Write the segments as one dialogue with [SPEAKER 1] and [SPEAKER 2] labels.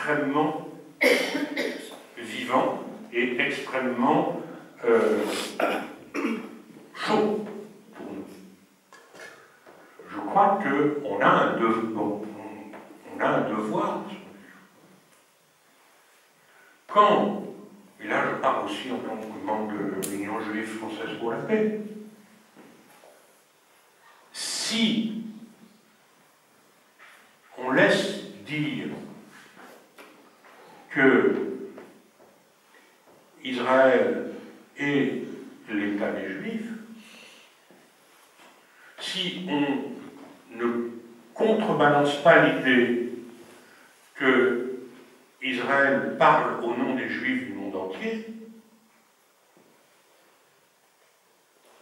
[SPEAKER 1] extrêmement vivant et extrêmement chaud pour nous. Je crois qu'on a un devoir. Quand, et là je parle aussi en tant que membre de l'Union juive française pour la paix, si on laisse dire que Israël est l'État des Juifs, si on ne contrebalance pas l'idée que Israël parle au nom des Juifs du monde entier,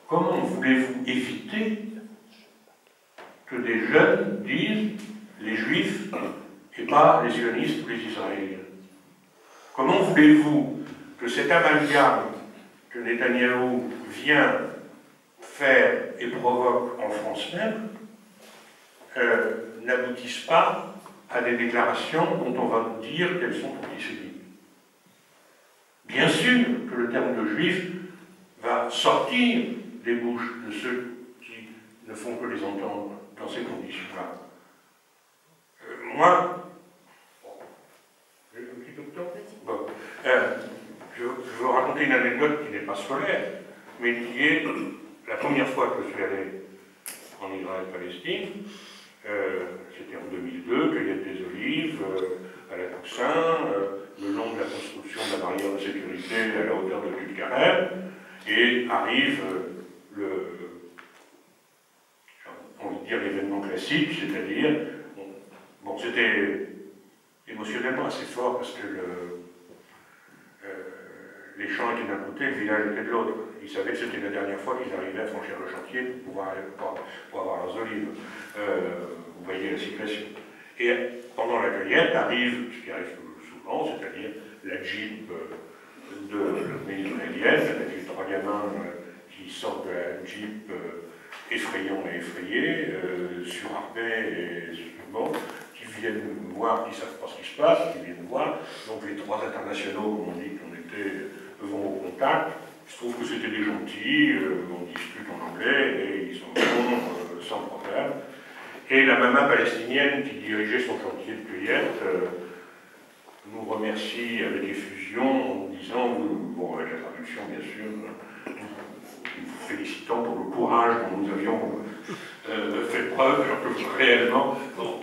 [SPEAKER 1] comment voulez-vous éviter que des jeunes disent les Juifs et pas les sionistes ou les Israéliens? Comment voulez-vous que cet amalgame que Netanyahou vient faire et provoque en France même n'aboutisse pas à des déclarations dont on va nous dire qu'elles sont antisémites? Bien sûr que le terme de juif va sortir des bouches de ceux qui ne font que les entendre dans ces conditions-là. Moi, j'ai un petit peu de temps. Bon. Je veux vous raconter une anecdote qui n'est pas scolaire, mais qui est la première fois que je suis allé en Israël-Palestine. C'était en 2002, cueillette des olives, à la Toussaint, le long de la construction de la barrière de sécurité à la hauteur de Tulkarem, et arrive on va dire l'événement classique, c'est-à-dire, bon, c'était émotionnellement assez fort parce que les champs étaient d'un côté, le village était de l'autre. Ils savaient que c'était la dernière fois qu'ils arrivaient à franchir le chantier pour avoir leurs olives. Vous voyez la situation. Et pendant la cueillette arrive, ce qui arrive souvent, c'est-à-dire la Jeep de l'armée israélienne, avec les trois gamins qui sortent de la Jeep effrayants et effrayés, surarmés et bon, qui viennent voir, qui ne savent pas ce qui se passe, qui viennent voir. Donc les trois internationaux, comme on dit qu'on était, vont au contact. Il se trouve que c'était des gentils, on discute en anglais, et ils sont bons, sans problème. Et la maman palestinienne qui dirigeait son chantier de cueillette nous remercie avec effusion en nous disant, bon, avec la traduction bien sûr, nous vous félicitons pour le courage dont nous avions fait preuve, alors que réellement, bon,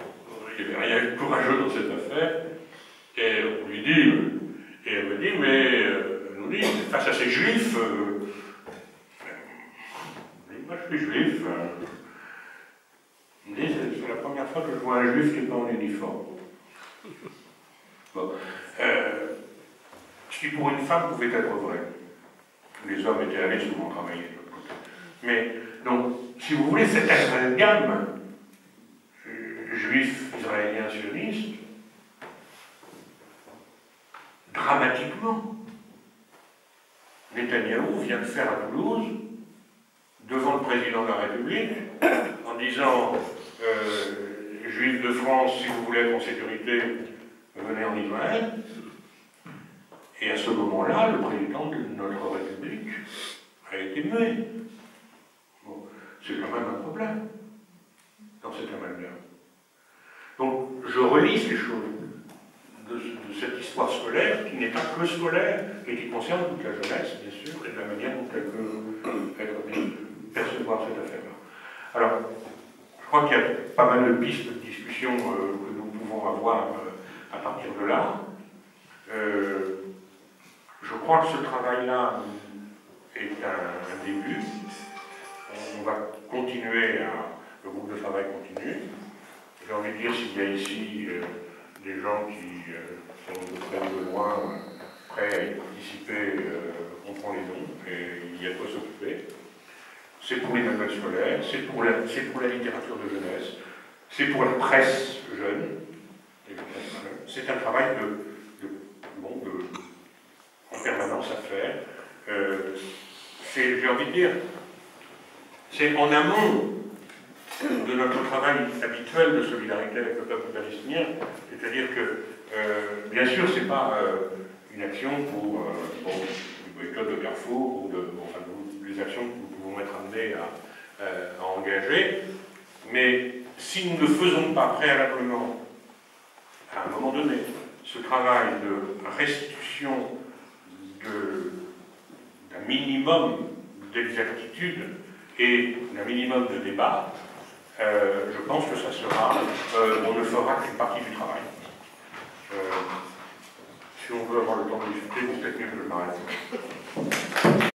[SPEAKER 1] il n'y avait rien de courageux dans cette affaire. Et on lui dit, et elle me dit, mais elle nous dit, face à ces juifs, moi je suis juif. Elle me dit, c'est la première fois que je vois un juif qui n'est pas en uniforme. Bon. Ce qui pour une femme pouvait être vrai. Les hommes étaient allés souvent travailler de l'autre côté. Mais, donc, si vous voulez, cette amalgame juif, israélien, sioniste, dramatiquement, Netanyahou vient de faire à Toulouse, devant le président de la République, en disant Juifs de France, si vous voulez être en sécurité, venez en Israël. Et à ce moment-là, le président de notre République a été muet. Bon, c'est quand même un problème dans cet amalgame. Donc, je relis ces choses de cette histoire scolaire, qui n'est pas que scolaire, et qui concerne toute la jeunesse, bien sûr, et de la manière dont elle peut percevoir cette affaire-là. Alors, je crois qu'il y a pas mal de pistes de discussion que nous pouvons avoir à partir de là. Je crois que ce travail-là est un début. On va continuer le groupe de travail continue. J'ai envie de dire, s'il y a ici des gens qui sont de près ou de loin prêts à y participer, on prend les noms et il y a de quoi s'occuper. C'est pour les manuels scolaires, c'est pour la littérature de jeunesse, c'est pour la presse jeune. C'est un travail en permanence à faire. J'ai envie de dire, c'est en amont de notre travail habituel de solidarité avec le peuple palestinien, c'est-à-dire que bien sûr, ce n'est pas une action pour le boycott de Carrefour ou enfin, les actions que nous pouvons être amenés à engager, mais si nous ne faisons pas préalablement, à un moment donné, ce travail de restitution d'un minimum d'exactitude et d'un minimum de débat, je pense que ça sera, on ne fera qu'une partie du travail. Si on veut avoir le temps de discuter, c'est peut-être mieux que je m'arrête.